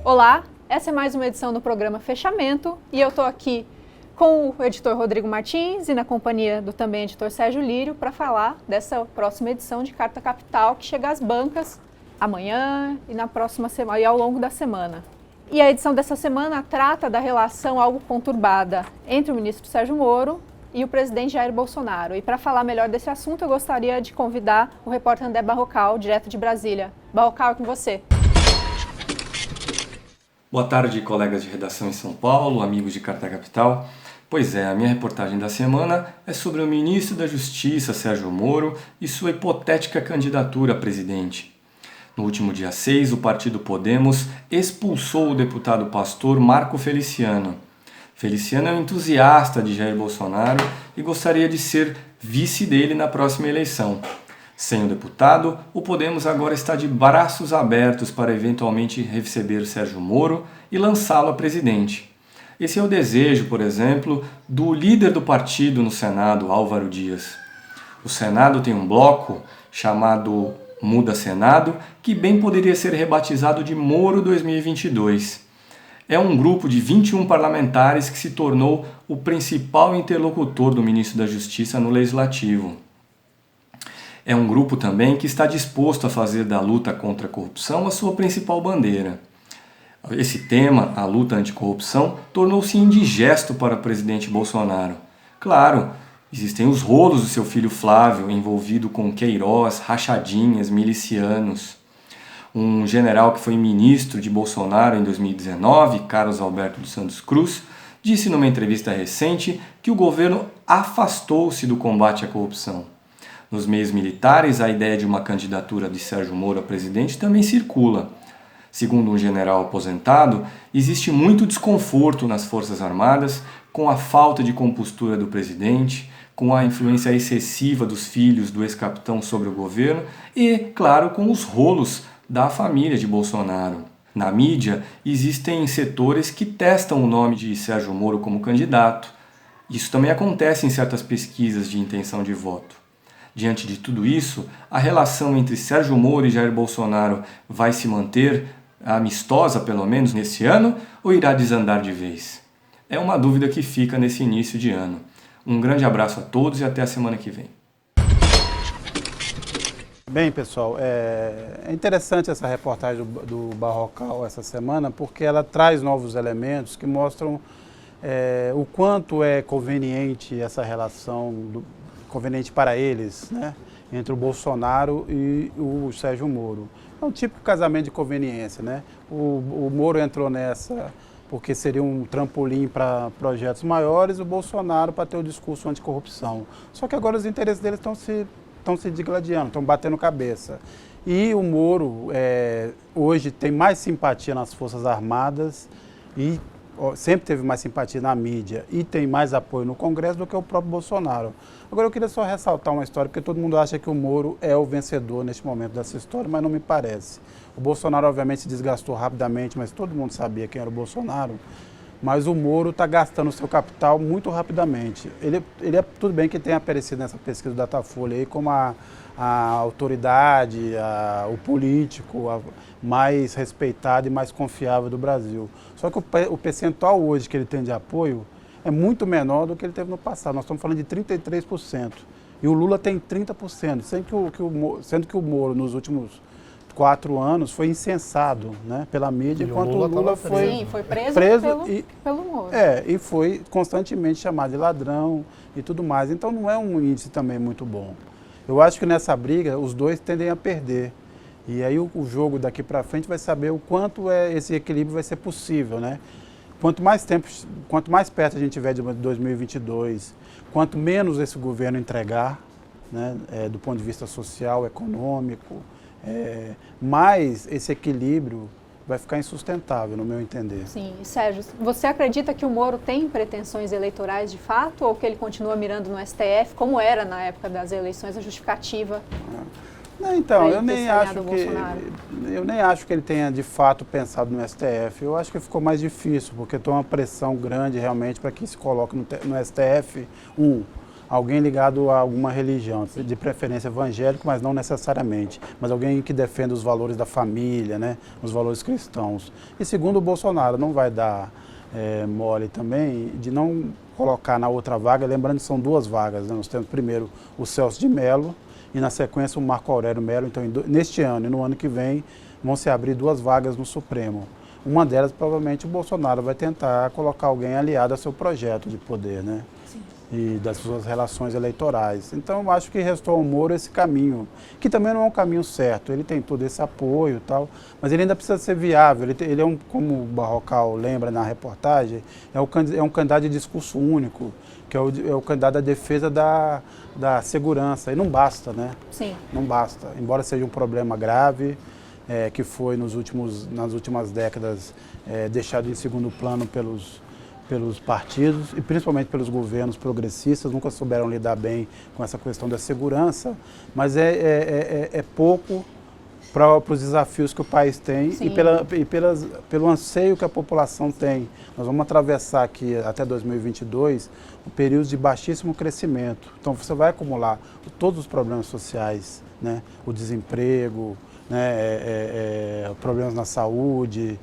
Olá, essa é mais uma edição do programa Fechamento e eu estou aqui com o editor Rodrigo Martins e na companhia do também editor Sérgio Lírio para falar dessa próxima edição de Carta Capital que chega às bancas amanhã e na próxima semana e ao longo da semana. E a edição dessa semana trata da relação algo conturbada entre o ministro Sérgio Moro e o presidente Jair Bolsonaro. E para falar melhor desse assunto, eu gostaria de convidar o repórter André Barrocal, direto de Brasília. Barrocal, é com você. Boa tarde, colegas de redação em São Paulo, amigos de Carta Capital. Pois é, a minha reportagem da semana é sobre o ministro da Justiça, Sérgio Moro, e sua hipotética candidatura a presidente. No último dia 6, o partido Podemos expulsou o deputado pastor Marco Feliciano. Feliciano é um entusiasta de Jair Bolsonaro e gostaria de ser vice dele na próxima eleição. Sem o deputado, o Podemos agora está de braços abertos para eventualmente receber Sérgio Moro e lançá-lo a presidente. Esse é o desejo, por exemplo, do líder do partido no Senado, Álvaro Dias. O Senado tem um bloco chamado Muda Senado, que bem poderia ser rebatizado de Moro 2022. É um grupo de 21 parlamentares que se tornou o principal interlocutor do ministro da Justiça no Legislativo. É um grupo também que está disposto a fazer da luta contra a corrupção a sua principal bandeira. Esse tema, a luta anticorrupção, tornou-se indigesto para o presidente Bolsonaro. Claro, existem os rolos do seu filho Flávio envolvido com Queiroz, rachadinhas, milicianos. Um general que foi ministro de Bolsonaro em 2019, Carlos Alberto dos Santos Cruz, disse numa entrevista recente que o governo afastou-se do combate à corrupção. Nos meios militares, a ideia de uma candidatura de Sérgio Moro a presidente também circula. Segundo um general aposentado, existe muito desconforto nas Forças Armadas com a falta de compostura do presidente, com a influência excessiva dos filhos do ex-capitão sobre o governo e, claro, com os rolos da família de Bolsonaro. Na mídia, existem setores que testam o nome de Sérgio Moro como candidato. Isso também acontece em certas pesquisas de intenção de voto. Diante de tudo isso, a relação entre Sérgio Moro e Jair Bolsonaro vai se manter amistosa, pelo menos nesse ano, ou irá desandar de vez? É uma dúvida que fica nesse início de ano. Um grande abraço a todos e até a semana que vem. Bem, pessoal, é interessante essa reportagem do Barrocal essa semana porque ela traz novos elementos que mostram o quanto é conveniente essa relação, conveniente para eles, né, entre o Bolsonaro e o Sérgio Moro. É um típico casamento de conveniência, né? O Moro entrou nessa porque seria um trampolim para projetos maiores, o Bolsonaro para ter o discurso anticorrupção. Só que agora os interesses deles estão se digladiando, estão batendo cabeça. E o Moro hoje tem mais simpatia nas Forças Armadas e sempre teve mais simpatia na mídia e tem mais apoio no Congresso do que o próprio Bolsonaro. Agora eu queria só ressaltar uma história, porque todo mundo acha que o Moro é o vencedor neste momento dessa história, mas não me parece. O Bolsonaro obviamente se desgastou rapidamente, mas todo mundo sabia quem era o Bolsonaro. Mas o Moro está gastando o seu capital muito rapidamente. Tudo bem que tenha aparecido nessa pesquisa do Datafolha aí como a autoridade, o político mais respeitado e mais confiável do Brasil. Só que o percentual hoje que ele tem de apoio é muito menor do que ele teve no passado. Nós estamos falando de 33%. E o Lula tem 30%, sendo que o Moro nos últimos 4 anos foi incensado, né, pela mídia, enquanto o Lula foi preso pelo Moro. E foi constantemente chamado de ladrão e tudo mais. Então não é um índice também muito bom. Eu acho que nessa briga os dois tendem a perder. E aí o jogo daqui para frente vai saber o quanto esse equilíbrio vai ser possível, né? Quanto mais perto a gente tiver de 2022, quanto menos esse governo entregar, né, do ponto de vista social, econômico, mais esse equilíbrio vai ficar insustentável, no meu entender. Sim. Sérgio, você acredita que o Moro tem pretensões eleitorais de fato ou que ele continua mirando no STF, como era na época das eleições, a justificativa? Não, então, eu nem acho que ele tenha de fato pensado no STF. Eu acho que ficou mais difícil, porque tem uma pressão grande realmente para que se coloque no STF, alguém ligado a alguma religião, de preferência evangélico, mas não necessariamente, mas alguém que defenda os valores da família, né, os valores cristãos. E segundo, o Bolsonaro não vai dar mole também de não colocar na outra vaga, lembrando que são 2 vagas, né? Nós temos primeiro o Celso de Mello e na sequência o Marco Aurélio Mello. Então neste ano e no ano que vem vão se abrir 2 vagas no Supremo. Uma delas provavelmente o Bolsonaro vai tentar colocar alguém aliado ao seu projeto de poder, né? Sim. E das suas relações eleitorais. Então eu acho que restou ao Moro esse caminho, que também não é um caminho certo. Ele tem todo esse apoio e tal, mas ele ainda precisa ser viável. Ele é como o Barrocal lembra na reportagem, é um candidato de discurso único, que é o candidato à defesa da segurança. E não basta, né? Sim. Não basta. Embora seja um problema grave, que foi nas últimas décadas deixado em segundo plano pelos partidos e principalmente pelos governos progressistas, nunca souberam lidar bem com essa questão da segurança, mas é pouco para os desafios que o país tem e pelo anseio que a população tem. Nós vamos atravessar aqui até 2022 um período de baixíssimo crescimento. Então você vai acumular todos os problemas sociais, né? O desemprego, né? Problemas na saúde.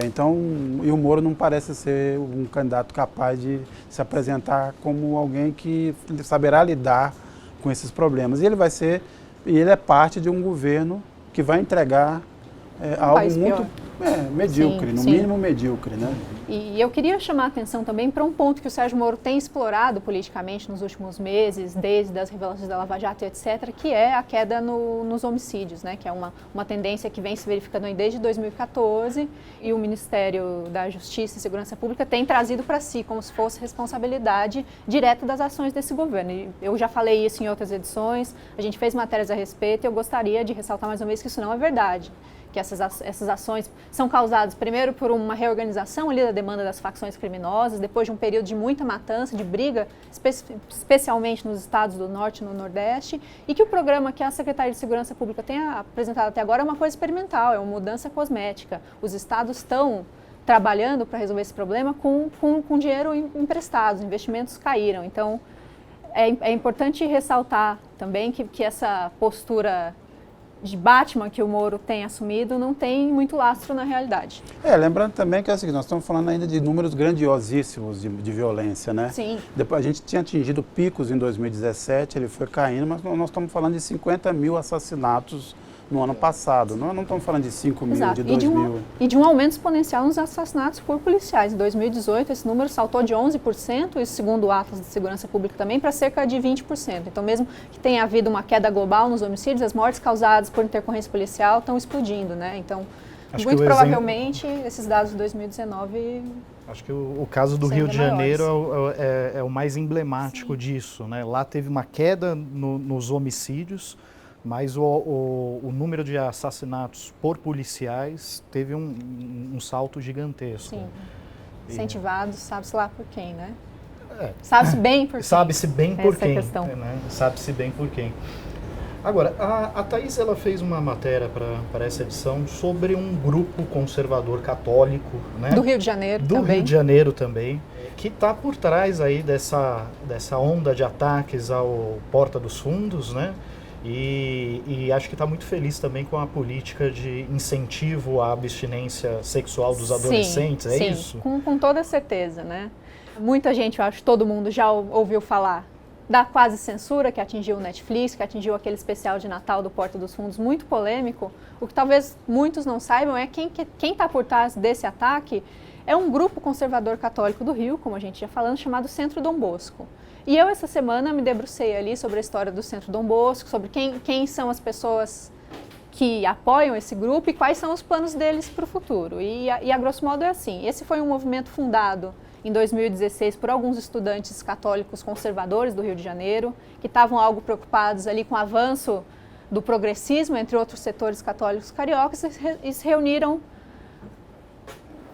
Então, e o Moro não parece ser um candidato capaz de se apresentar como alguém que saberá lidar com esses problemas. E ele é parte de um governo que vai entregar algo muito medíocre, no mínimo medíocre, né? E eu queria chamar a atenção também para um ponto que o Sérgio Moro tem explorado politicamente nos últimos meses, desde as revelações da Lava Jato e etc., que é a queda nos homicídios, né? Que é uma tendência que vem se verificando aí desde 2014 e o Ministério da Justiça e Segurança Pública tem trazido para si como se fosse responsabilidade direta das ações desse governo. E eu já falei isso em outras edições, a gente fez matérias a respeito e eu gostaria de ressaltar mais uma vez que isso não é verdade. Que essas ações são causadas primeiro por uma reorganização ali da demanda das facções criminosas, depois de um período de muita matança, de briga, especialmente nos estados do Norte e no Nordeste, e que o programa que a Secretaria de Segurança Pública tem apresentado até agora é uma coisa experimental, é uma mudança cosmética. Os estados estão trabalhando para resolver esse problema com dinheiro emprestado, os investimentos caíram. Então, é importante ressaltar também que essa postura de Batman que o Moro tem assumido não tem muito lastro na realidade. Lembrando também que é o seguinte, nós estamos falando ainda de números grandiosíssimos de violência, né? Sim. Depois, a gente tinha atingido picos em 2017, ele foi caindo, mas nós estamos falando de 50 mil assassinatos no ano passado. Não estamos falando de 5 mil, Exato. de 2 mil. E de um aumento exponencial nos assassinatos por policiais. Em 2018, esse número saltou de 11%, isso segundo o Atlas de Segurança Pública também, para cerca de 20%. Então, mesmo que tenha havido uma queda global nos homicídios, as mortes causadas por intercorrência policial estão explodindo, né? Então, muito provavelmente, esses dados de 2019... Acho que o caso do Rio de Janeiro é o mais emblemático disso, né? Lá teve uma queda nos homicídios, mas o número de assassinatos por policiais teve um salto gigantesco. Sim, incentivados, sabe-se lá por quem, né? Sabe-se bem por quem. Sabe-se bem por quem. Questão. Né? Sabe-se bem por quem. Agora, a Thaís ela fez uma matéria para essa edição sobre um grupo conservador católico, né? Do Rio de Janeiro também. Do Rio de Janeiro também, que está por trás aí dessa onda de ataques ao Porta dos Fundos, né? E acho que está muito feliz também com a política de incentivo à abstinência sexual dos adolescentes, sim, isso? Com toda certeza, né? Muita gente, eu acho que todo mundo já ouviu falar da quase censura que atingiu o Netflix, que atingiu aquele especial de Natal do Porta dos Fundos, muito polêmico. O que talvez muitos não saibam é quem está por trás desse ataque é um grupo conservador católico do Rio, como a gente já falando, chamado Centro Dom Bosco. E eu, essa semana, me debrucei ali sobre a história do Centro Dom Bosco, sobre quem são as pessoas que apoiam esse grupo e quais são os planos deles para o futuro. E a grosso modo é assim, esse foi um movimento fundado em 2016 por alguns estudantes católicos conservadores do Rio de Janeiro, que estavam algo preocupados ali com o avanço do progressismo, entre outros setores católicos cariocas, e se reuniram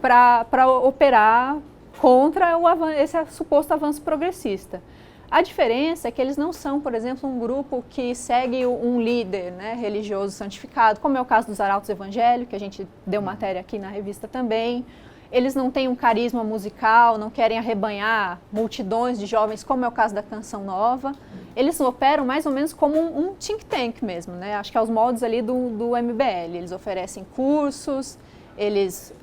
para operar contra esse suposto avanço progressista. A diferença é que eles não são, por exemplo, um grupo que segue um líder, né, religioso santificado, como é o caso dos Arautos Evangélicos, que a gente deu matéria aqui na revista também. eles não têm um carisma musical, não querem arrebanhar multidões de jovens, como é o caso da Canção Nova. Eles operam mais ou menos como um think tank mesmo, né? Acho que é os moldes ali do MBL. Eles oferecem cursos, eles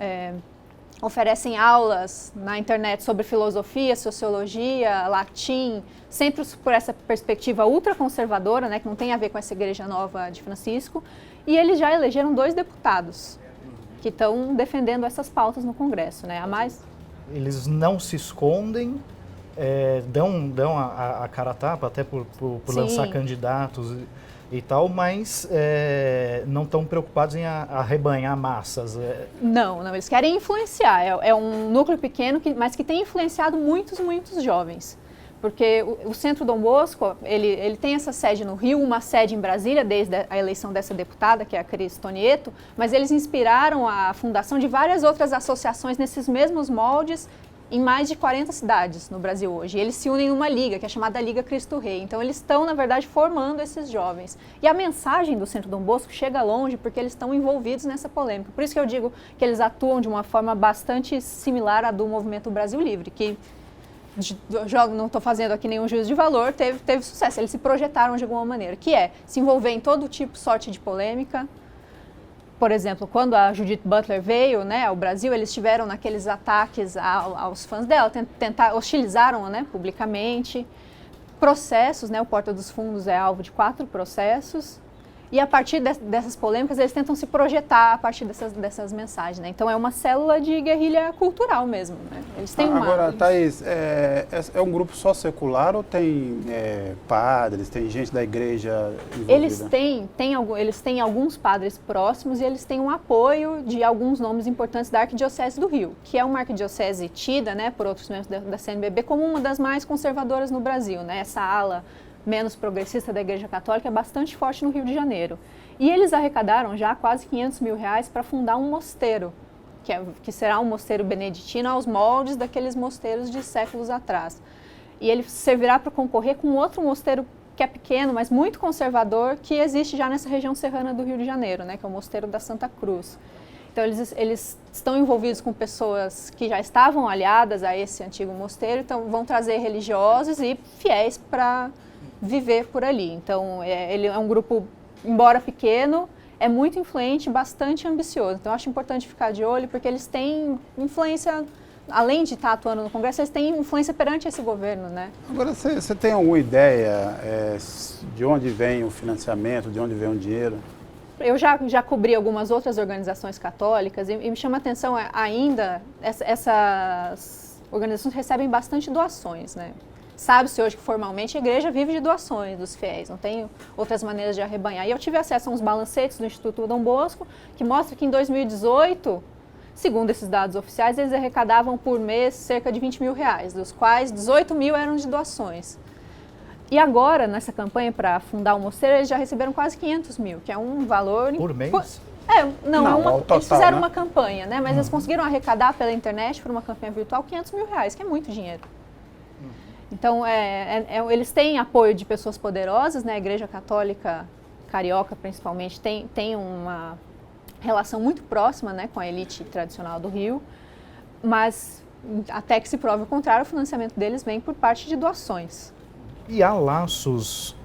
oferecem aulas na internet sobre filosofia, sociologia, latim, sempre por essa perspectiva ultraconservadora, né, que não tem a ver com essa Igreja Nova de Francisco. E eles já elegeram 2 deputados que estão defendendo essas pautas no Congresso, né? Eles não se escondem, dão a cara a tapa até por lançar candidatos e tal, mas não estão preocupados em arrebanhar massas. Não, eles querem influenciar. É um núcleo pequeno, mas que tem influenciado muitos jovens. Porque o Centro Dom Bosco, ele tem essa sede no Rio, uma sede em Brasília, desde a eleição dessa deputada, que é a Cris Tonieto, mas eles inspiraram a fundação de várias outras associações nesses mesmos moldes, em mais de 40 cidades no Brasil hoje. E eles se unem numa liga, que é chamada Liga Cristo Rei. Então, eles estão, na verdade, formando esses jovens. E a mensagem do Centro Dom Bosco chega longe porque eles estão envolvidos nessa polêmica. Por isso que eu digo que eles atuam de uma forma bastante similar à do Movimento Brasil Livre, que, não estou fazendo aqui nenhum juízo de valor, teve sucesso. Eles se projetaram de alguma maneira, que é se envolver em todo tipo, sorte de polêmica. Por exemplo, quando a Judith Butler veio, né, ao Brasil, eles tiveram naqueles ataques aos fãs dela, hostilizaram, né, publicamente. Processos, né, o Porta dos Fundos é alvo de 4 processos. E a partir dessas polêmicas, eles tentam se projetar a partir dessas mensagens, né? Então, é uma célula de guerrilha cultural mesmo, né? Eles têm Agora, Thaís, é um grupo só secular ou tem padres, tem gente da igreja envolvida? Eles têm alguns padres próximos e eles têm um apoio de alguns nomes importantes da Arquidiocese do Rio, que é uma arquidiocese tida, né, por outros membros da CNBB como uma das mais conservadoras no Brasil, né? Essa ala menos progressista da Igreja Católica é bastante forte no Rio de Janeiro. E eles arrecadaram já quase R$500 mil para fundar um mosteiro, que será um mosteiro beneditino aos moldes daqueles mosteiros de séculos atrás. E ele servirá para concorrer com outro mosteiro que é pequeno, mas muito conservador, que existe já nessa região serrana do Rio de Janeiro, né, que é o Mosteiro da Santa Cruz. Então, eles estão envolvidos com pessoas que já estavam aliadas a esse antigo mosteiro, então vão trazer religiosos e fiéis para viver por ali. Então, ele é um grupo, embora pequeno, é muito influente, bastante ambicioso. Então, eu acho importante ficar de olho, porque eles têm influência, além de estar atuando no Congresso, eles têm influência perante esse governo, né? Agora, você tem alguma ideia de onde vem o financiamento, de onde vem o dinheiro? Eu já cobri algumas outras organizações católicas e me chama a atenção ainda, essas organizações recebem bastante doações, né? Sabe-se hoje que formalmente a igreja vive de doações dos fiéis, não tem outras maneiras de arrebanhar. E eu tive acesso a uns balancetes do Instituto Dom Bosco, que mostra que em 2018, segundo esses dados oficiais, eles arrecadavam por mês cerca de R$20 mil, dos quais 18 mil eram de doações. E agora, nessa campanha para fundar o mosteiro, eles já receberam quase 500 mil, que é um valor... Por mês? Eles fizeram uma campanha, né? Mas eles conseguiram arrecadar pela internet, por uma campanha virtual, R$500 mil, que é muito dinheiro. Então, eles têm apoio de pessoas poderosas, né? A Igreja Católica Carioca, principalmente, tem uma relação muito próxima, né, com a elite tradicional do Rio, mas até que se prove o contrário, o financiamento deles vem por parte de doações. E há laços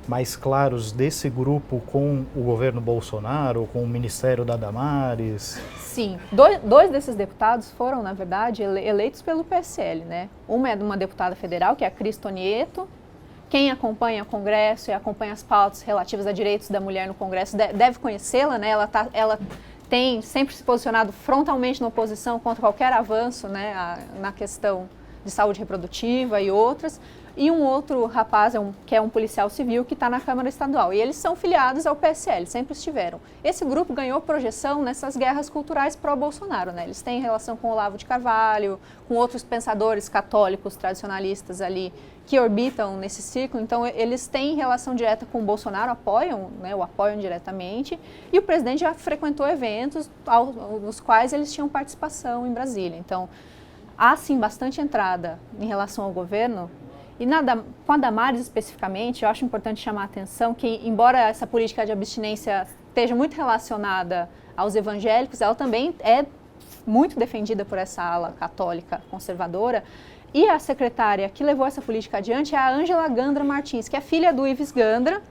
mais claros desse grupo com o governo Bolsonaro, com o Ministério da Damares? Sim, dois desses deputados foram, na verdade, eleitos pelo PSL, né? Uma é de uma deputada federal, que é a Cris Tonieto. Quem acompanha o Congresso e acompanha as pautas relativas a direitos da mulher no Congresso deve conhecê-la, né? Ela tem sempre se posicionado frontalmente na oposição contra qualquer avanço, né, na questão de saúde reprodutiva e outras. E um outro rapaz, que é um policial civil, que está na Câmara Estadual. E eles são filiados ao PSL, sempre estiveram. Esse grupo ganhou projeção nessas guerras culturais pró-Bolsonaro, né? Eles têm relação com Olavo de Carvalho, com outros pensadores católicos tradicionalistas ali que orbitam nesse ciclo. Então, eles têm relação direta com o Bolsonaro, o apoiam diretamente. E o presidente já frequentou eventos nos quais eles tinham participação em Brasília. Então, há sim bastante entrada em relação ao governo. E com a Damares especificamente, eu acho importante chamar a atenção que, embora essa política de abstinência esteja muito relacionada aos evangélicos, ela também é muito defendida por essa ala católica conservadora. E a secretária que levou essa política adiante é a Ângela Gandra Martins, que é filha do Ives Gandra,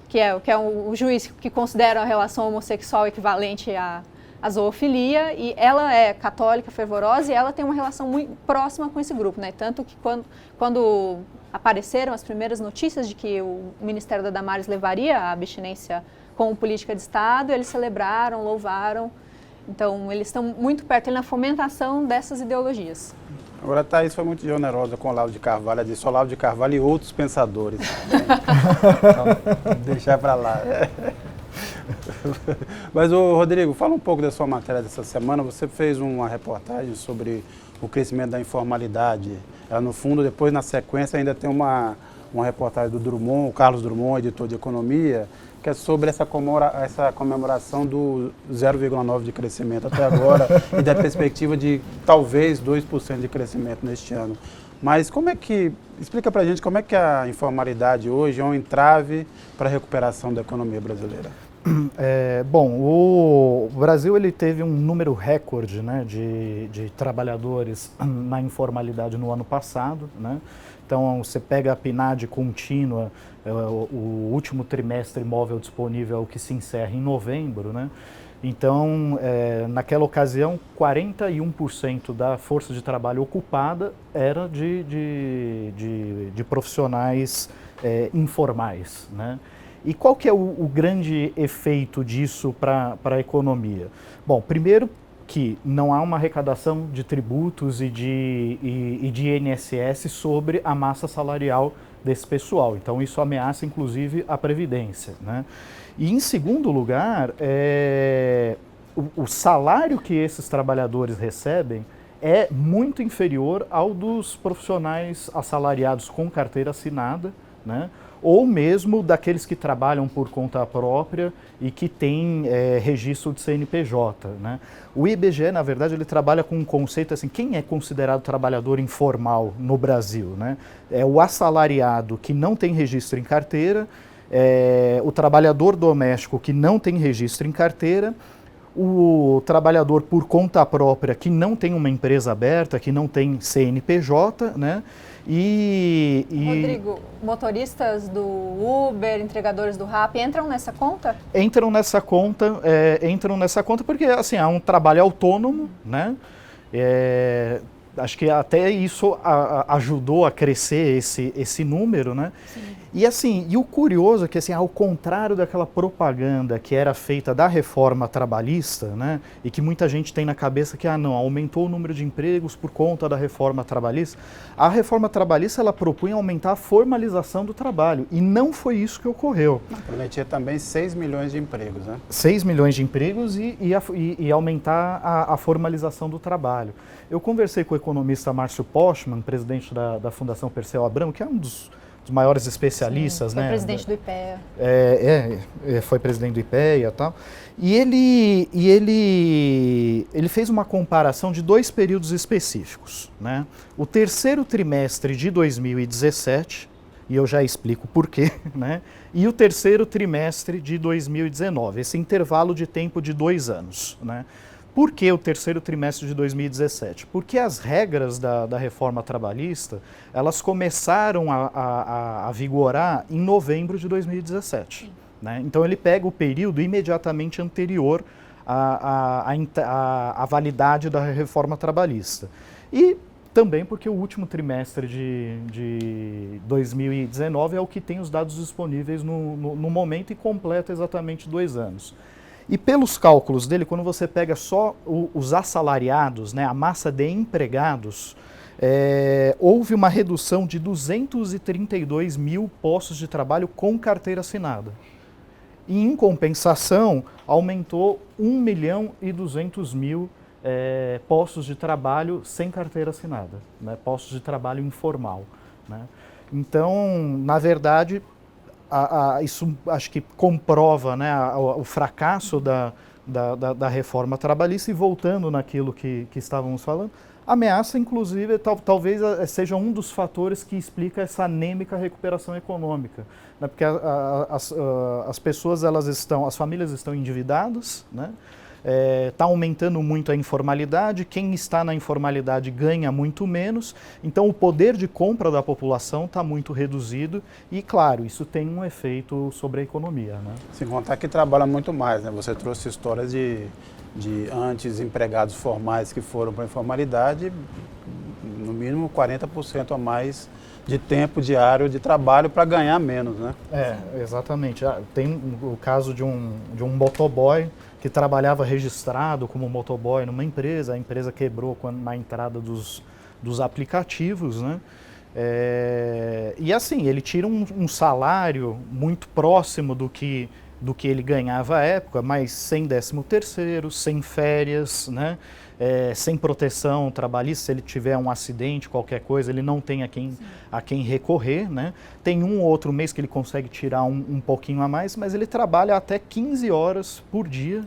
que é o juiz que considera a relação homossexual equivalente à zoofilia, e ela é católica fervorosa e ela tem uma relação muito próxima com esse grupo, né? Tanto que quando apareceram as primeiras notícias de que o Ministério da Damares levaria a abstinência como política de Estado, eles celebraram, louvaram. Então, eles estão muito perto na fomentação dessas ideologias. Agora, a Thaís foi muito generosa com o Olavo de Carvalho, ela disse Olavo de Carvalho e outros pensadores. Então, deixar para lá. Mas, Rodrigo, fala um pouco da sua matéria dessa semana. Você fez uma reportagem sobre o crescimento da informalidade. Ela, no fundo, depois, na sequência, ainda tem uma reportagem do Drummond, o Carlos Drummond, editor de economia, que é sobre essa comemoração do 0,9% de crescimento até agora e da perspectiva de talvez 2% de crescimento neste ano. Mas explica pra gente como é que a informalidade hoje é um entrave para a recuperação da economia brasileira. Bom, o Brasil ele teve um número recorde, né, de trabalhadores na informalidade no ano passado, né? Então, você pega a PNAD contínua, o último trimestre móvel disponível é o que se encerra em novembro, né? Então, naquela ocasião, 41% da força de trabalho ocupada era de profissionais informais, né? E qual que é o grande efeito disso para a economia? Bom, primeiro que não há uma arrecadação de tributos e de INSS sobre a massa salarial desse pessoal. Então, isso ameaça, inclusive, a Previdência, né? E, em segundo lugar, o salário que esses trabalhadores recebem é muito inferior ao dos profissionais assalariados com carteira assinada, né? Ou mesmo daqueles que trabalham por conta própria e que têm registro de CNPJ, né? O IBGE, na verdade, ele trabalha com um conceito assim, quem é considerado trabalhador informal no Brasil, né? É o assalariado que não tem registro em carteira, o trabalhador doméstico que não tem registro em carteira, o trabalhador por conta própria que não tem uma empresa aberta, que não tem CNPJ, né? Rodrigo, motoristas do Uber, entregadores do Rappi, entram nessa conta? Entram nessa conta porque assim, há um trabalho autônomo, né? Acho que até isso ajudou a crescer esse número, né? Sim. E assim, o curioso é que assim, ao contrário daquela propaganda que era feita da reforma trabalhista, né? E que muita gente tem na cabeça que não, aumentou o número de empregos por conta da reforma trabalhista. A reforma trabalhista, ela propunha aumentar a formalização do trabalho e não foi isso que ocorreu. Prometia também 6 milhões de empregos, né? 6 milhões de empregos e aumentar a formalização do trabalho. Eu conversei com o economista Márcio Postman, presidente da Fundação Perseu Abramo, que é um dos maiores especialistas. Sim, foi presidente do IPEA. Foi presidente do IPEA e tal. E ele fez uma comparação de 2 períodos específicos, né? O terceiro trimestre de 2017, e eu já explico por quê, né? E o terceiro trimestre de 2019, esse intervalo de tempo de 2 anos, né? Por que o terceiro trimestre de 2017? Porque as regras da reforma trabalhista, elas começaram a vigorar em novembro de 2017. Né? Então ele pega o período imediatamente anterior à validade da reforma trabalhista. E também porque o último trimestre de 2019 é o que tem os dados disponíveis no momento e completa exatamente 2 anos. E pelos cálculos dele, quando você pega só os assalariados, né, a massa de empregados, houve uma redução de 232 mil postos de trabalho com carteira assinada. E, em compensação, aumentou 1.200.000 postos de trabalho sem carteira assinada, né, postos de trabalho informal. Né. Então, na verdade, isso acho que comprova, né, o fracasso da reforma trabalhista. E voltando naquilo que estávamos falando, ameaça, inclusive, talvez seja um dos fatores que explica essa anêmica recuperação econômica, né, porque as pessoas, as famílias estão endividadas, né, está aumentando muito a informalidade, quem está na informalidade ganha muito menos, então o poder de compra da população está muito reduzido e, claro, isso tem um efeito sobre a economia, né? Sem contar que trabalha muito mais, né? Você trouxe histórias de antes empregados formais que foram para a informalidade, no mínimo 40% a mais de tempo diário de trabalho para ganhar menos, né? Exatamente. Tem o caso de um motoboy que trabalhava registrado como motoboy numa empresa, a empresa quebrou na entrada dos aplicativos, né? E assim, ele tira um salário muito próximo do que ele ganhava à época, mas sem 13º, sem férias, né? Sem proteção trabalhista, se ele tiver um acidente, qualquer coisa, ele não tem a quem recorrer, né? Tem um ou outro mês que ele consegue tirar um pouquinho a mais, mas ele trabalha até 15 horas por dia,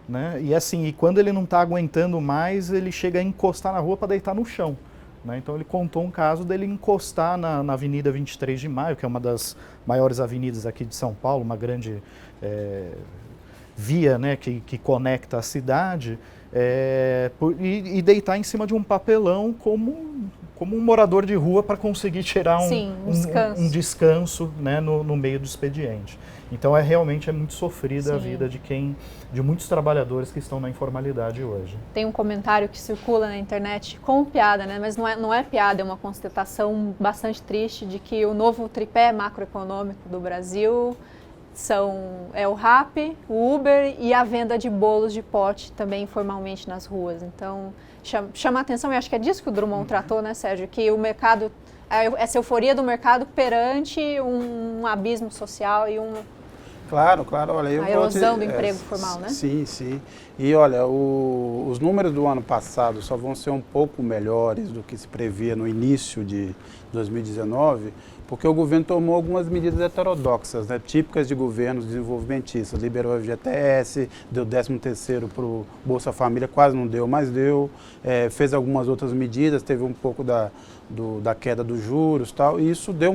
né? E assim, e quando ele não está aguentando mais, ele chega a encostar na rua para deitar no chão, né? Então ele contou um caso dele encostar na Avenida 23 de Maio, que é uma das maiores avenidas aqui de São Paulo, uma grande via, né, que conecta a cidade, e deitar em cima de um papelão como um morador de rua para conseguir tirar um descanso, né, no meio do expediente. Então realmente é muito sofrida a vida de muitos trabalhadores que estão na informalidade hoje. Tem um comentário que circula na internet com piada, né, mas não é piada, é uma constatação bastante triste de que o novo tripé macroeconômico do Brasil é o Rappi, o Uber e a venda de bolos de pote também informalmente nas ruas. Então, chama a atenção, e acho que é disso que o Drummond tratou, né, Sérgio? Que o mercado, essa euforia do mercado perante um abismo social e Claro, olha... a erosão do emprego formal, né? Sim. E olha, os números do ano passado só vão ser um pouco melhores do que se previa no início de 2019, porque o governo tomou algumas medidas heterodoxas, né, típicas de governos desenvolvimentistas. Liberou o FGTS, deu 13º para o Bolsa Família, quase não deu, mas deu. Fez algumas outras medidas, teve um pouco da queda dos juros e tal, e isso deu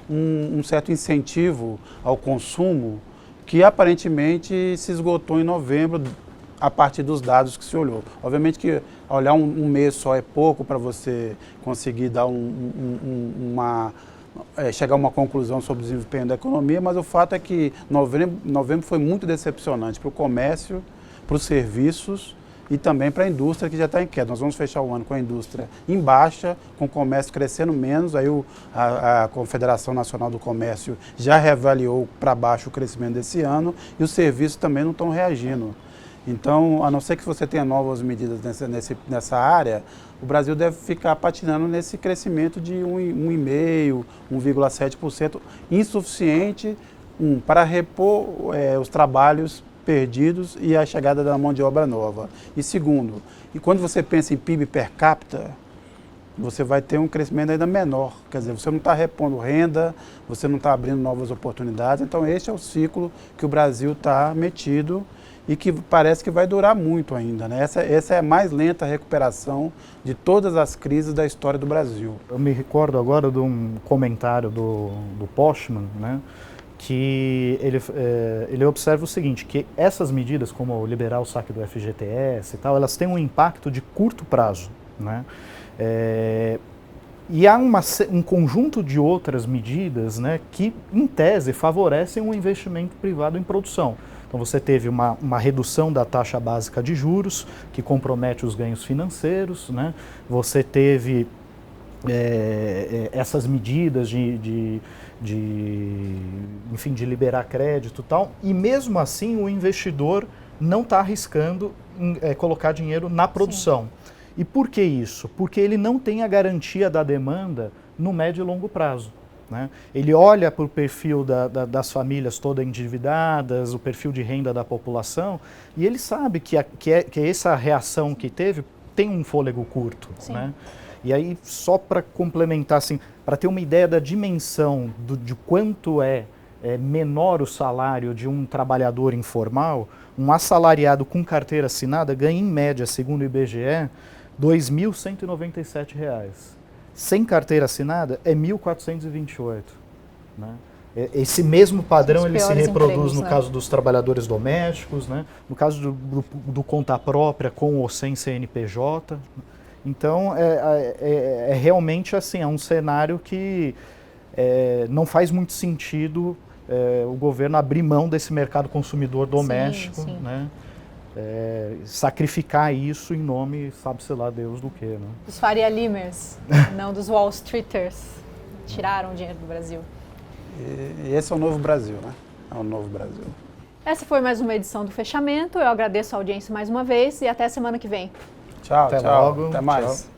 um certo incentivo ao consumo que aparentemente se esgotou em novembro, a partir dos que se olhou. Obviamente que olhar um mês só é pouco para você conseguir dar chegar a uma conclusão sobre o desempenho da economia, mas o fato é que novembro foi muito decepcionante para o comércio, para os serviços e também para a indústria, que já está em queda. Nós vamos fechar o ano com a indústria em baixa, com o comércio crescendo menos, aí a Confederação Nacional do Comércio já reavaliou para baixo o crescimento desse ano e os serviços também não estão reagindo. Então, a não ser que você tenha novas medidas nessa área, o Brasil deve ficar patinando nesse crescimento de 1,5%, 1,7%, insuficiente, para repor os trabalhos perdidos e a chegada da mão de obra nova. E segundo, quando você pensa em PIB per capita, você vai ter um crescimento ainda menor. Quer dizer, você não está repondo renda, você não está abrindo novas oportunidades. Então, esse é o ciclo que o Brasil está metido e que parece que vai durar muito ainda, né? Essa é a mais lenta recuperação de todas as crises da história do Brasil. Eu me recordo agora de um comentário do Postman, né, que ele observa o seguinte, que essas medidas, como liberar o saque do FGTS e tal, elas têm um impacto de curto prazo, né? E há um conjunto de outras medidas, né, que, em tese, favorecem o investimento privado em produção. Então você teve uma redução da taxa básica de juros, que compromete os ganhos financeiros, né? Você teve essas medidas enfim, de liberar crédito e tal, e mesmo assim o investidor não está arriscando colocar dinheiro na produção. Sim. E por que isso? Porque ele não tem a garantia da demanda no médio e longo prazo, né? Ele olha para o perfil das famílias todas endividadas, o perfil de renda da população, e ele sabe que essa reação que teve tem um fôlego curto, né? E aí, só para complementar, assim, para ter uma ideia da dimensão de quanto é menor o salário de um trabalhador informal, um assalariado com carteira assinada ganha, em média, segundo o IBGE, R$ 2.197. Sem carteira assinada é R$ 1.428, né? Esse mesmo padrão Os ele se piores reproduz empregos, no né? caso dos trabalhadores domésticos, né? No caso do conta própria com ou sem CNPJ. Então, é realmente assim, é um cenário que não faz muito sentido o governo abrir mão desse mercado consumidor doméstico, sim. né? Sacrificar isso em nome, sabe-se lá Deus do que, né? Dos Faria Limers, não dos Wall Streeters. Tiraram o dinheiro do Brasil. E esse é o novo Brasil, né? É o novo Brasil. Essa foi mais uma edição do Fechamento. Eu agradeço a audiência mais uma vez e até semana que vem. Tchau, Até tchau. logo. Até mais. Tchau.